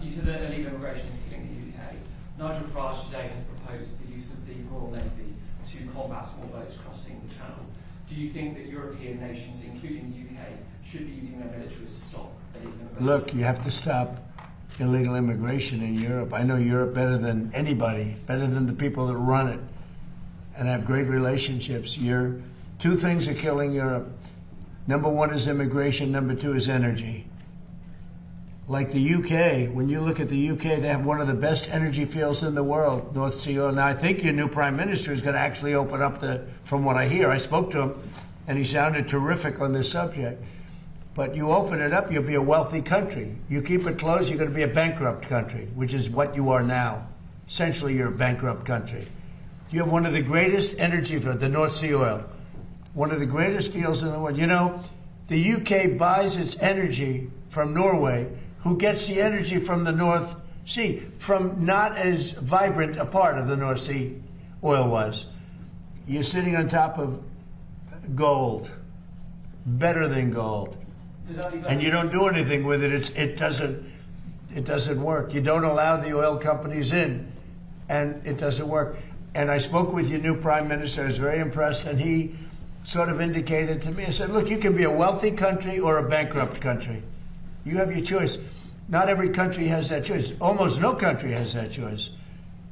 You said that illegal immigration is killing the UK. Nigel Farage today has proposed the use of the Royal Navy to combat small boats crossing the Channel. Do you think that European nations, including the UK, should be using their militaries to stop illegal immigration? Look, you have to stop illegal immigration in Europe. I know Europe better than anybody, better than the people that run it, and I have great relationships. Two things are killing Europe. Number one is immigration. Number two is energy. Like the UK, when you look at the UK, they have one of the best energy fields in the world, North Sea oil. Now, I think your new prime minister is going to actually open up from what I hear, I spoke to him, and he sounded terrific on this subject. But you open it up, you'll be a wealthy country. You keep it closed, you're going to be a bankrupt country, which is what you are now. Essentially, you're a bankrupt country. You have one of the greatest energy fields, the North Sea oil, one of the greatest fields in the world. You know, the UK buys its energy from Norway, who gets the energy from the North Sea, from not as vibrant a part of the North Sea oil was. You're sitting on top of gold, better than gold. And you don't do anything with it. It doesn't work. You don't allow the oil companies in, and it doesn't work. And I spoke with your new prime minister. I was very impressed, and he sort of indicated to me, I said, look, you can be a wealthy country or a bankrupt country. You have your choice. Not every country has that choice. Almost no country has that choice.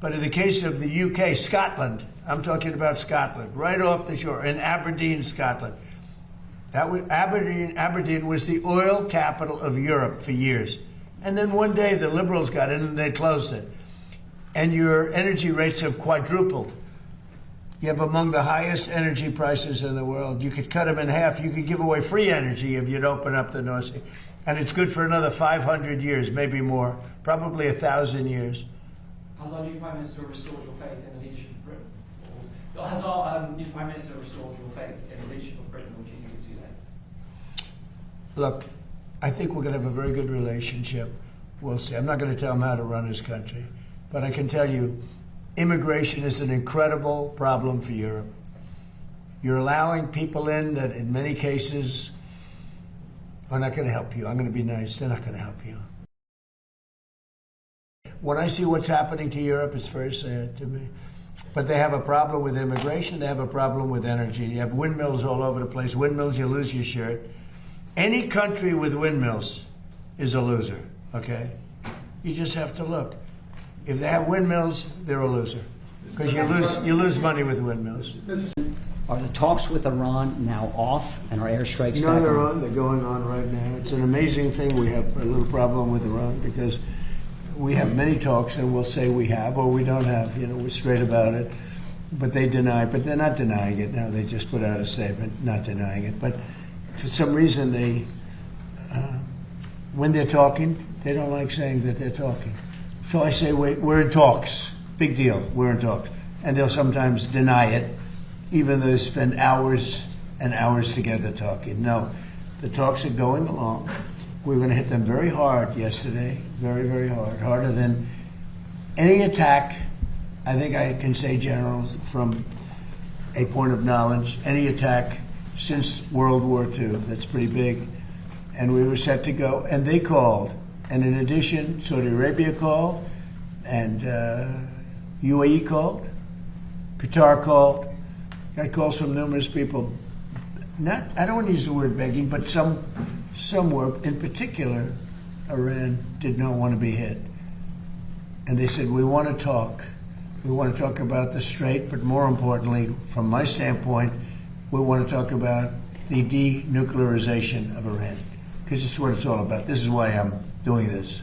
But in the case of the UK, Scotland, I'm talking about Scotland, right off the shore, in Aberdeen, Scotland. Aberdeen was the oil capital of Europe for years. And then one day the Liberals got in and they closed it. And your energy rates have quadrupled. You have among the highest energy prices in the world. You could cut them in half. You could give away free energy if you'd open up the North Sea. And it's good for another 500 years, maybe more, probably 1,000 years. Has our new Prime Minister restored your faith in the leadership of Britain? Or has our new Prime Minister restored your faith in the leadership of Britain, or do you think it's too late? Look, I think we're going to have a very good relationship. We'll see. I'm not going to tell him how to run his country. But I can tell you, immigration is an incredible problem for Europe. You're allowing people in that in many cases are not going to help you. I'm going to be nice. They're not going to help you. When I see what's happening to Europe, it's very sad to me. But they have a problem with immigration. They have a problem with energy. You have windmills all over the place. Windmills, you lose your shirt. Any country with windmills is a loser, okay? You just have to look. If they have windmills, they're a loser. Because you lose money with windmills. Are the talks with Iran now off, and are airstrikes back No, they're on. They're going on right now. It's an amazing thing. We have a little problem with Iran because we have many talks, and we'll say we have or we don't have. You know, we're straight about it. But they deny. But they're not denying it now. They just put out a statement not denying it. But for some reason, they, when they're talking, they don't like saying that they're talking. So I say, wait, we're in talks. Big deal. We're in talks. And they'll sometimes deny it, even though they spend hours and hours together talking. No, the talks are going along. We're going to hit them very hard yesterday, very, very hard, harder than any attack. I think I can say, General, from a point of knowledge, any attack since World War II. That's pretty big. And we were set to go, and they called. And in addition, Saudi Arabia called, and UAE called, Qatar called. Got calls from numerous people. I don't want to use the word begging, but some were. In particular, Iran did not want to be hit. And they said, we want to talk. We want to talk about the Strait, but more importantly, from my standpoint, we want to talk about the denuclearization of Iran. Because it's what it's all about. This is why I'm doing this.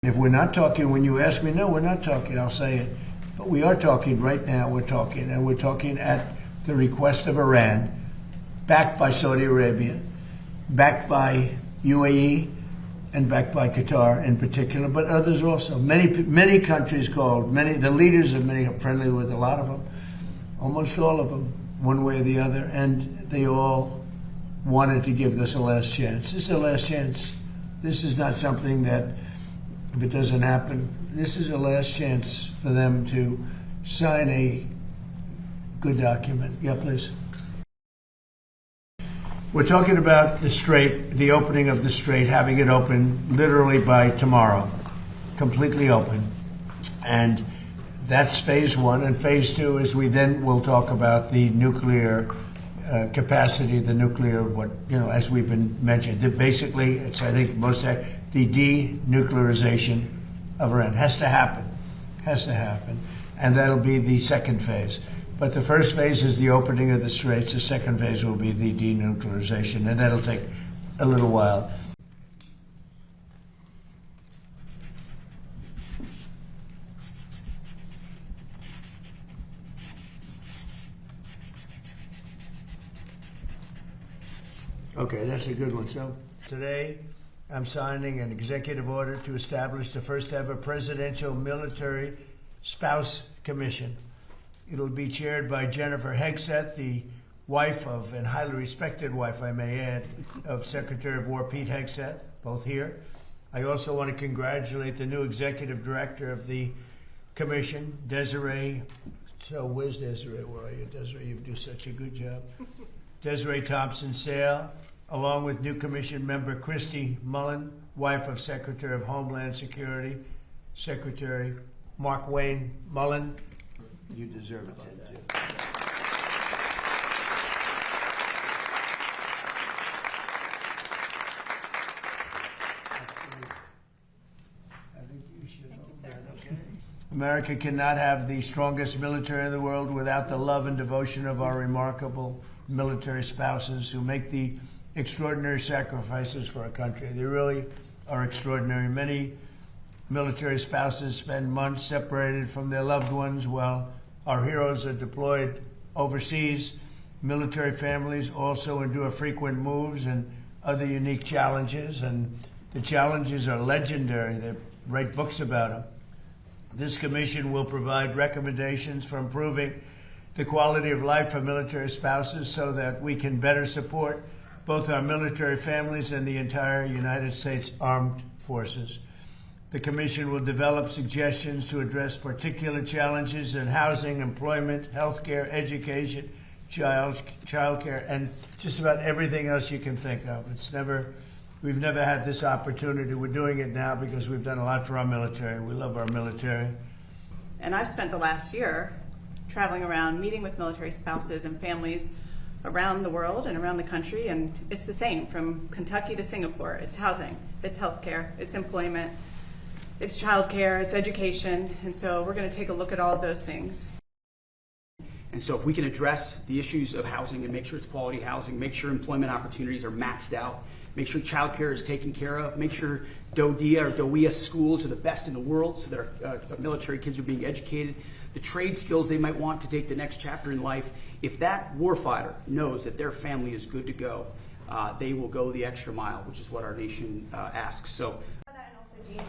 If we're not talking, when you ask me, no, we're not talking, I'll say it. But we are talking right now, we're talking. And we're talking at the request of Iran, backed by Saudi Arabia, backed by UAE, and backed by Qatar in particular, but others also. Many countries called, the leaders of many are friendly with a lot of them, almost all of them, one way or the other, and they all wanted to give this a last chance. This is a last chance. This is not something that, if it doesn't happen, this is a last chance for them to sign a good document. Yeah, please. We're talking about the strait, the opening of the strait, having it open literally by tomorrow, completely open. And that's phase one. And phase two is we then will talk about the nuclear capacity, the nuclear, as we've been mentioned. Basically, it's, I think, the denuclearization of Iran has to happen. And that'll be the second phase. But the first phase is the opening of the straits. The second phase will be the denuclearization, and that'll take a little while. Okay, that's a good one. So today, I'm signing an executive order to establish the first ever presidential military spouse commission. It'll be chaired by Jennifer Hegseth, the wife of, and highly respected wife, I may add, of Secretary of War Pete Hegseth, both here. I also want to congratulate the new executive director of the commission, Desiree. So where's Desiree? Where are you, Desiree? You do such a good job. Desiree Thompson-Sale, along with new commission member Christy Mullen, wife of Secretary of Homeland Security, Secretary Mark Wayne Mullen. You deserve it, Ted, too. I think you should hold that, okay? America cannot have the strongest military in the world without the love and devotion of our remarkable military spouses who make the extraordinary sacrifices for our country. They really are extraordinary. Many military spouses spend months separated from their loved ones while our heroes are deployed overseas. Military families also endure frequent moves and other unique challenges, and the challenges are legendary. They write books about them. This commission will provide recommendations for improving the quality of life for military spouses so that we can better support both our military families and the entire United States Armed Forces. The Commission will develop suggestions to address particular challenges in housing, employment, healthcare, education, childcare, and just about everything else you can think of. We've never had this opportunity. We're doing it now because we've done a lot for our military. We love our military. And I've spent the last year traveling around, meeting with military spouses and families around the world and around the country, and it's the same from Kentucky to Singapore. It's housing, it's healthcare, it's employment, it's childcare, it's education, and so we're going to take a look at all of those things. And so if we can address the issues of housing and make sure it's quality housing, make sure employment opportunities are maxed out, make sure childcare is taken care of, make sure DOEA schools are the best in the world so that our military kids are being educated, the trade skills they might want to take the next chapter in life. If that warfighter knows that their family is good to go, they will go the extra mile, which is what our nation asks. So,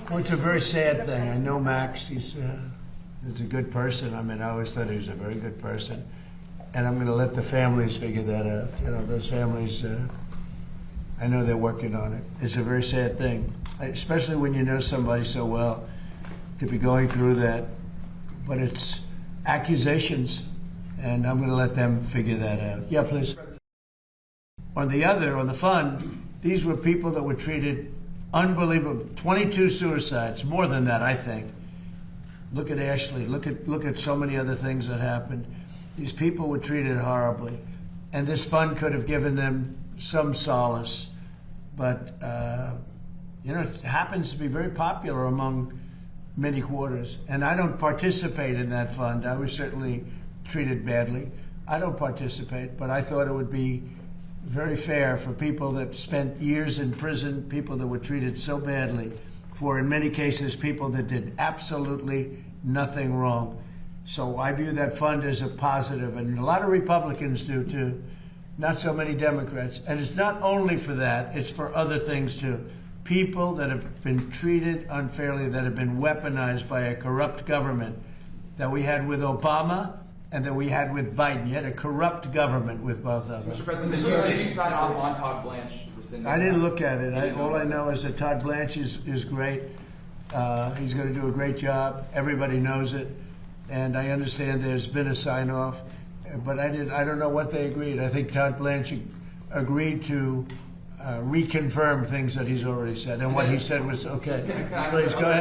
well, it's a very sad thing. I know Max. He's a good person. I mean, I always thought he was a very good person. And I'm going to let the families figure that out. You know, those families, I know they're working on it. It's a very sad thing, especially when you know somebody so well, to be going through that. But it's accusations, and I'm going to let them figure that out. Yeah, please. On the fun, these were people that were treated unbelievable. 22 suicides, more than that, I think. Look at Ashley. Look at so many other things that happened. These people were treated horribly, and this fund could have given them some solace. But it happens to be very popular among many quarters, and I don't participate in that fund. I was certainly treated badly. I don't participate, but I thought it would be very fair for people that spent years in prison, people that were treated so badly, for in many cases people that did absolutely nothing wrong. So I view that fund as a positive, and a lot of Republicans do too, not so many Democrats. And it's not only for that, it's for other things too. People that have been treated unfairly, that have been weaponized by a corrupt government that we had with Obama and that we had with Biden. You had a corrupt government with both of them. Mr. President, did you sign off on Todd Blanche rescinding? I didn't look at it. All I know is that Todd Blanche is great. He's going to do a great job. Everybody knows it. And I understand there's been a sign-off. But I don't know what they agreed. I think Todd Blanche agreed to reconfirm things that he's already said, and what he said was okay. Can I ask Please, a- go ahead.